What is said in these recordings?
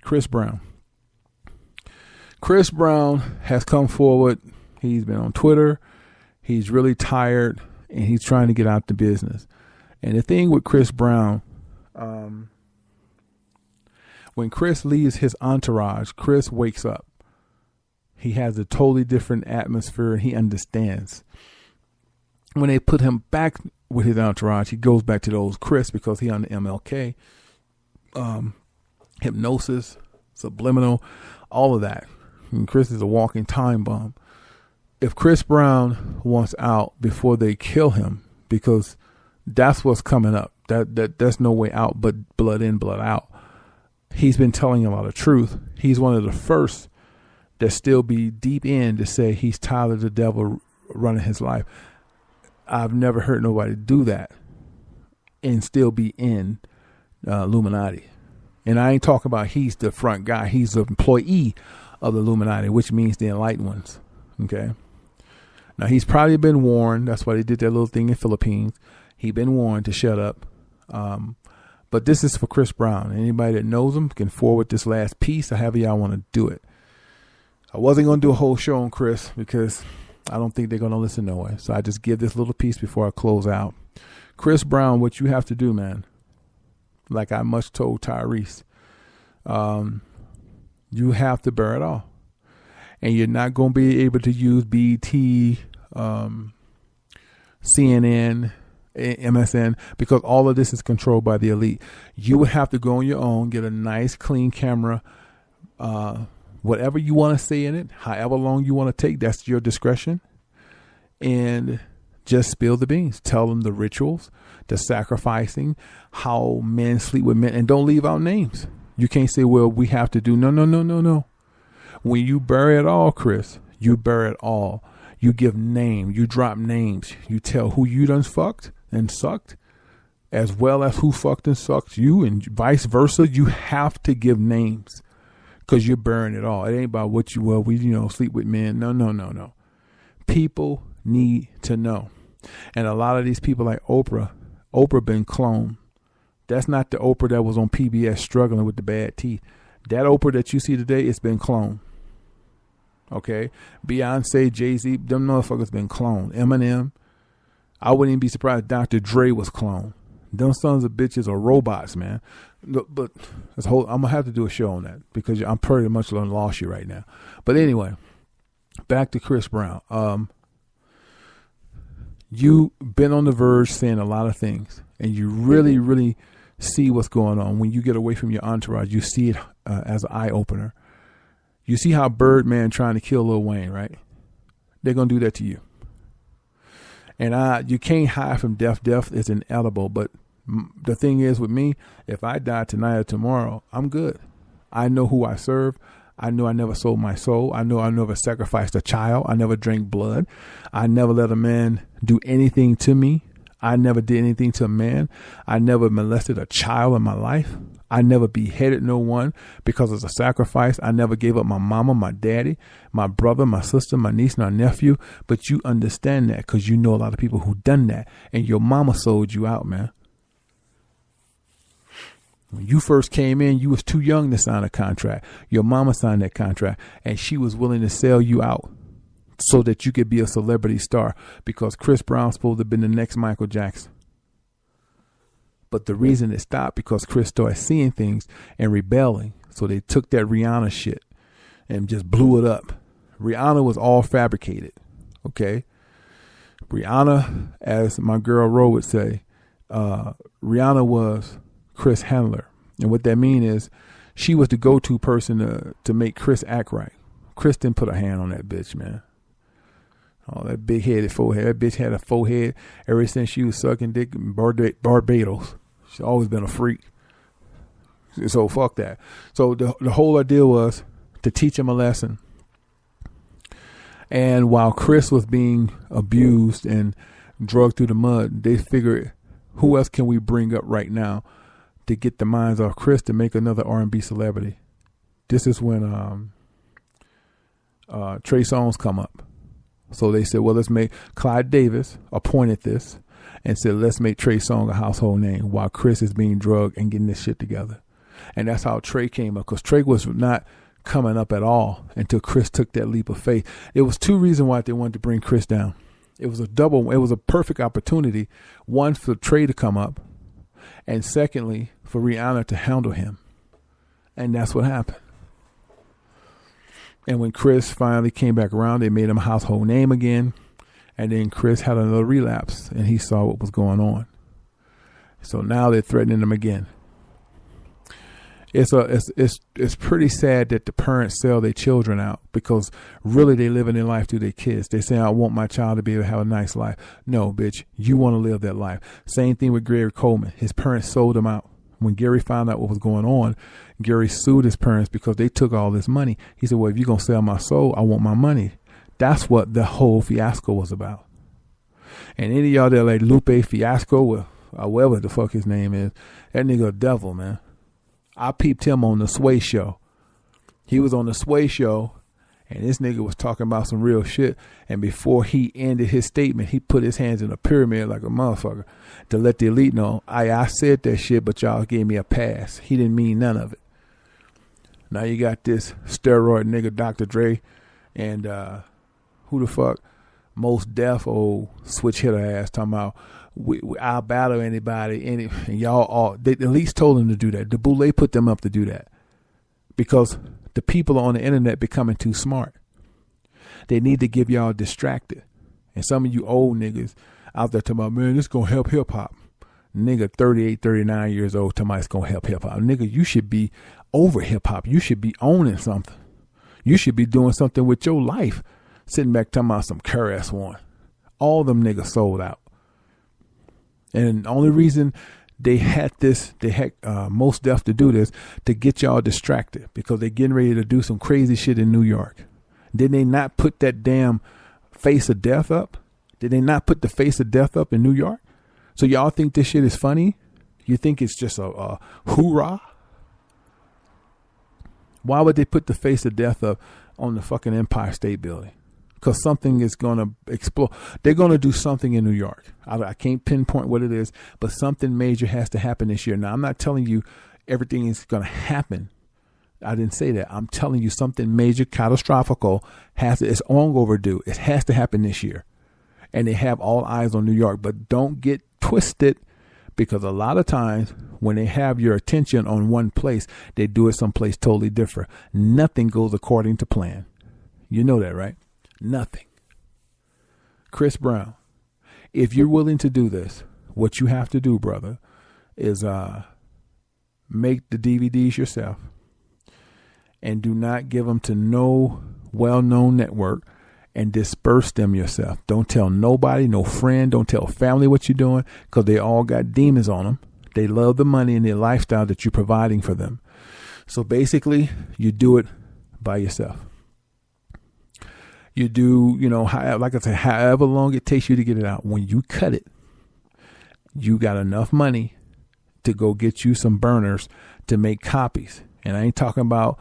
Chris Brown. Chris Brown has come forward. He's been on Twitter. He's really tired, and he's trying to get out the business. And the thing with Chris Brown, when Chris leaves his entourage, Chris wakes up. He has a totally different atmosphere, and he understands. When they put him back with his entourage, he goes back to those Chris because he on the MLK, hypnosis, subliminal, all of that. And Chris is a walking time bomb. If Chris Brown wants out before they kill him, because that's what's coming up, there's no way out but blood in, blood out. He's been telling a lot of truth. He's one of the first that still be deep in to say he's tired of the devil running his life. I've never heard nobody do that and still be in Illuminati. And I ain't talking about he's the front guy. He's the employee of the Illuminati, which means the enlightened ones. Okay. Now, he's probably been warned. That's why they did that little thing in Philippines. He's been warned to shut up. But this is for Chris Brown. Anybody that knows him can forward this last piece, however y'all want to do it. I wasn't going to do a whole show on Chris because I don't think they're going to listen no way. So I just give this little piece before I close out. Chris Brown, what you have to do, man, like I much told Tyrese, you have to bear it all. And you're not going to be able to use BT, CNN, MSN, because all of this is controlled by the elite. You would have to go on your own, get a nice, clean camera, whatever you want to say in it, however long you want to take, that's your discretion. And just spill the beans. Tell them the rituals, the sacrificing, how men sleep with men, and don't leave out names. You can't say, well, we have to do. No. When you bury it all, Chris, you bury it all. You give names. You drop names. You tell who you done fucked and sucked, as well as who fucked and sucked you, and vice versa. You have to give names because you're burying it all. It ain't about what we sleep with men. No. People need to know. And a lot of these people like Oprah been cloned. That's not the Oprah that was on PBS struggling with the bad teeth. That Oprah that you see today, it's been cloned. Okay? Beyonce, Jay-Z, them motherfuckers been cloned. Eminem, I wouldn't even be surprised if Dr. Dre was cloned. Them sons of bitches are robots, man. But I'm going to have to do a show on that because I'm pretty much lost you right now. But anyway, back to Chris Brown. You've been on the verge saying a lot of things, and you really, really see what's going on. When you get away from your entourage, you see it as an eye-opener. You see how Birdman trying to kill Lil Wayne, right? They're going to do that to you. And you can't hide from death. Death is inedible. But the thing is with me, if I die tonight or tomorrow, I'm good. I know who I serve. I know I never sold my soul. I know I never sacrificed a child. I never drank blood. I never let a man do anything to me. I never did anything to a man. I never molested a child in my life. I never beheaded no one because it's a sacrifice. I never gave up my mama, my daddy, my brother, my sister, my niece, and my nephew. But you understand that because you know a lot of people who done that. And your mama sold you out, man. When you first came in, you was too young to sign a contract. Your mama signed that contract, and she was willing to sell you out so that you could be a celebrity star because Chris Brown's supposed to have been the next Michael Jackson. But the reason it stopped because Chris started seeing things and rebelling. So they took that Rihanna shit and just blew it up. Rihanna was all fabricated. Okay. Rihanna, as my girl Ro would say, Rihanna was Chris Handler. And what that means is she was the go-to person to make Chris act right. Chris didn't put a hand on that bitch, man. Oh, that big-headed forehead. That bitch had a forehead ever since she was sucking dick in Barbados. She's always been a freak. So fuck that. So the whole idea was to teach him a lesson. And while Chris was being abused and drugged through the mud, they figured, who else can we bring up right now to get the minds off Chris to make another R&B celebrity? This is when Trey Songz come up. So they said, well, let's make Clyde Davis appointed this and said, let's make Trey Songz a household name while Chris is being drugged and getting this shit together. And that's how Trey came up, because Trey was not coming up at all until Chris took that leap of faith. There was two reasons why they wanted to bring Chris down. It was a perfect opportunity. One, for Trey to come up, and secondly, for Rihanna to handle him. And that's what happened. And when Chris finally came back around, they made him a household name again. And then Chris had another relapse, and he saw what was going on. So now they're threatening him again. It's pretty sad that the parents sell their children out, because really they living their life through their kids. They say, I want my child to be able to have a nice life. No, bitch, you want to live that life. Same thing with Gary Coleman. His parents sold him out. When Gary found out what was going on, Gary sued his parents because they took all this money. He said, well, if you're going to sell my soul, I want my money. That's what the whole fiasco was about. And any of y'all that like Lupe Fiasco, or whatever the fuck his name is, that nigga a devil, man. I peeped him on the Sway Show. He was on the Sway Show, and this nigga was talking about some real shit. And before he ended his statement, he put his hands in a pyramid like a motherfucker to let the elite know, I said that shit, but y'all gave me a pass. He didn't mean none of it. Now you got this steroid nigga, Dr. Dre, and who the fuck? Most deaf old switch hitter ass talking about, I'll battle anybody. And y'all all, they at least told them to do that. The Boule put them up to do that, because the people on the internet becoming too smart. They need to give y'all distracted. And some of you old niggas out there talking about, man, this going to help hip hop. Nigga, 38, 39 years old, talking about it's going to help hip hop. Nigga, you should be over hip hop. You should be owning something. You should be doing something with your life. Sitting back talking about some KRS-One. All them niggas sold out. And the only reason they had Most Def to do this, to get y'all distracted, because they're getting ready to do some crazy shit in New York. Did they not put that damn Face of Death up? Did they not put the Face of Death up in New York? So y'all think this shit is funny? You think it's just a hoorah? Why would they put the Face of Death up on the fucking Empire State Building? Because something is going to explode. They're going to do something in New York. I can't pinpoint what it is, but something major has to happen this year. Now, I'm not telling you everything is going to happen. I didn't say that. I'm telling you something major, catastrophical, it's long overdue. It has to happen this year. And they have all eyes on New York. But don't get twisted, because a lot of times when they have your attention on one place, they do it someplace totally different. Nothing goes according to plan. You know that, right? Nothing. Chris Brown, if you're willing to do this, what you have to do, brother, is make the DVDs yourself, and do not give them to no well-known network, and disperse them yourself. Don't tell nobody, no friend, don't tell family what you're doing, because they all got demons on them. They love the money and the lifestyle that you're providing for them. So basically, you do it by yourself. You do, like I said, however long it takes you to get it out. When you cut it, you got enough money to go get you some burners to make copies. And I ain't talking about,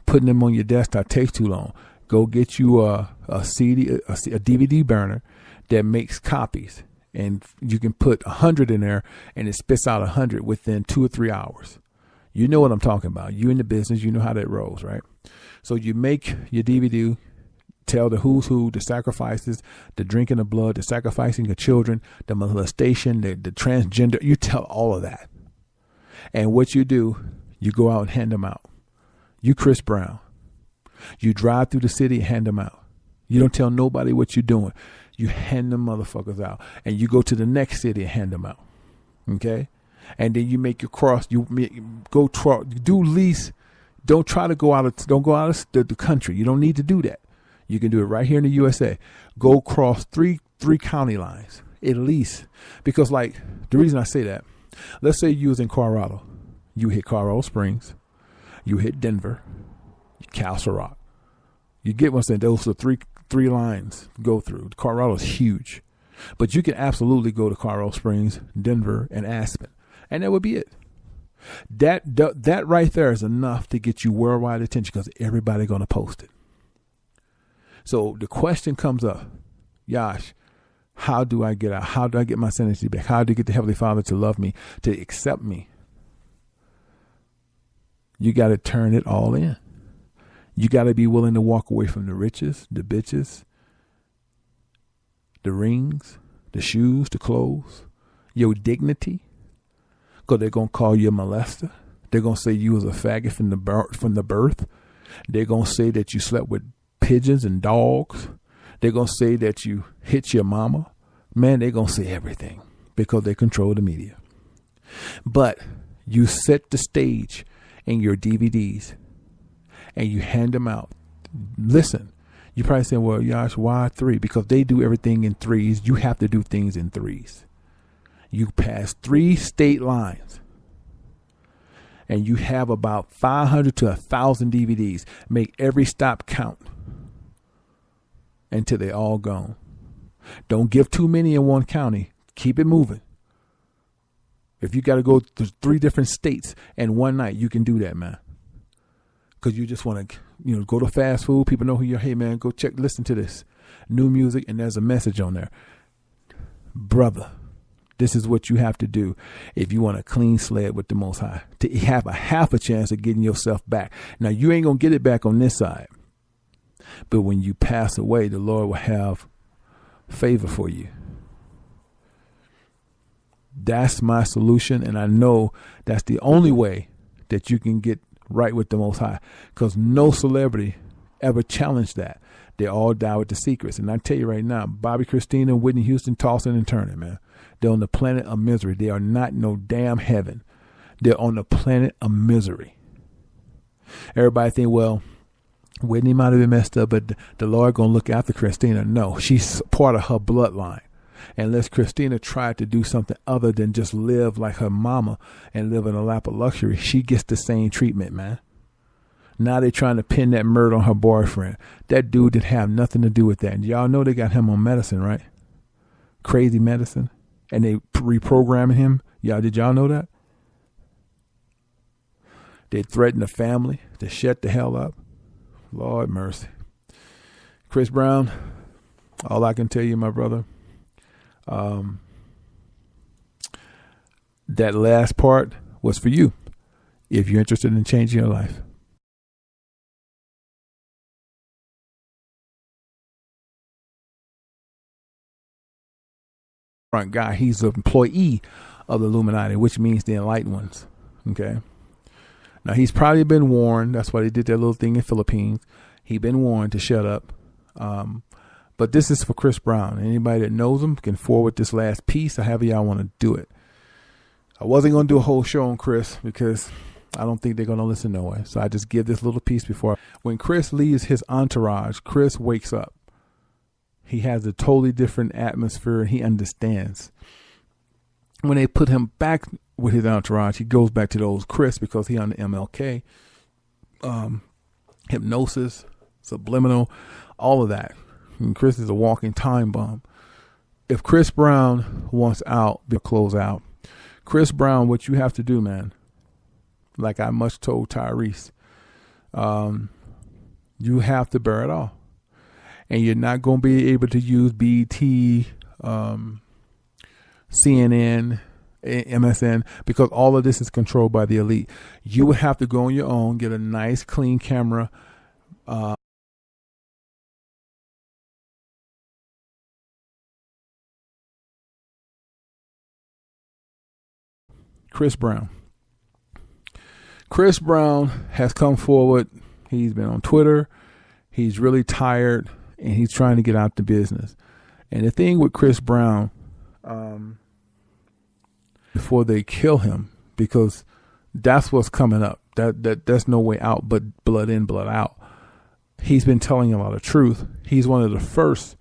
putting them on your desktop takes too long. Go get you a DVD burner that makes copies. And you can put 100 in there, and it spits out 100 within 2 or 3 hours. You know what I'm talking about. You in the business, you know how that rolls, right? So you make your DVD, tell the who's who, the sacrifices, the drinking of blood, the sacrificing of children, the molestation, the transgender. You tell all of that. And what you do, you go out and hand them out. You Chris Brown. You drive through the city and hand them out. You don't tell nobody what you're doing. You hand them motherfuckers out. And you go to the next city and hand them out. Okay? And then you make your cross. Don't try to go out of the country. You don't need to do that. You can do it right here in the USA. Go cross three county lines at least, because the reason I say that, let's say you was in Colorado, you hit Colorado Springs, you hit Denver, Castle Rock. You get what I'm saying? Those are three lines to go through. Colorado is huge, but you can absolutely go to Colorado Springs, Denver, and Aspen, and that would be it. That right there is enough to get you worldwide attention, because everybody's going to post it. So the question comes up, Yash, how do I get out? How do I get my sanity back? How do I get the Heavenly Father to love me, to accept me? You got to turn it all in. You got to be willing to walk away from the riches, the bitches, the rings, the shoes, the clothes, your dignity. Because they're going to call you a molester. They're going to say you was a faggot from the birth. They're going to say that you slept with pigeons and dogs. They're going to say that you hit your mama. Man, they're going to say everything because they control the media. But you set the stage in your DVDs and you hand them out. Listen, you probably saying, well, Yash, why 3? Because they do everything in 3s. You have to do things in 3s. You pass 3 state lines and you have about 500 to 1,000 DVDs. Make every stop count until they're all gone. Don't give too many in one county. Keep it moving. If you got to go to 3 different states in one night, you can do that, man. Because you just want to, go to fast food. People know who you're. Hey, man, go check, listen to this new music, and there's a message on there. Brother, this is what you have to do if you want a clean slate with the Most High, to have a half a chance of getting yourself back. Now, you ain't going to get it back on this side. But when you pass away, the Lord will have favor for you. That's my solution, and I know that's the only way that you can get right with the Most High, because no celebrity ever challenged that. They all die with the secrets. And I tell you right now, Bobby Christina, Whitney Houston, tossing and turning, man. They're on the planet of misery. They are not no damn heaven. They're on the planet of misery. Everybody think, well, Whitney might have been messed up, but the Lord going to look after Christina. No, she's part of her bloodline. Unless Christina tried to do something other than just live like her mama and live in a lap of luxury, she gets the same treatment, man. Now they're trying to pin that murder on her boyfriend. That dude didn't have nothing to do with that. And y'all know they got him on medicine, right? Crazy medicine. And they reprogramming him. Did y'all know that? They threatened the family to shut the hell up. Lord mercy. Chris Brown, all I can tell you, my brother, that last part was for you if you're interested in changing your life. Front guy, he's an employee of the Illuminati, which means the enlightened ones. Okay. Now he's probably been warned. That's why they did that little thing in the Philippines. He's been warned to shut up. But this is for Chris Brown. Anybody that knows him can forward this last piece, or however y'all want to do it. I wasn't going to do a whole show on Chris because I don't think they're going to listen no way. So I just give this little piece before. When Chris leaves his entourage, Chris wakes up. He has a totally different atmosphere, and he understands. When they put him back with his entourage, he goes back to those Chris because he on the MLK, hypnosis, subliminal, all of that. And Chris is a walking time bomb. If Chris Brown wants out, they'll close out. Chris Brown, what you have to do, man, like I much told Tyrese, you have to bear it all. And you're not going to be able to use BT, CNN, MSN, because all of this is controlled by the elite. You would have to go on your own, get a nice, clean camera. Chris Brown. Chris Brown has come forward. He's been on Twitter. He's really tired, and he's trying to get out the business. And the thing with Chris Brown, before they kill him, because that's what's coming up. That's no way out but blood in, blood out. He's been telling a lot of truth. He's one of the first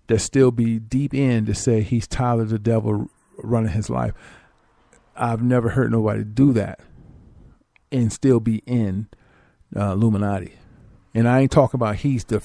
that still be deep in to say he's tired of the devil running his life. I've never heard nobody do that and still be in Illuminati. And I ain't talking about he's the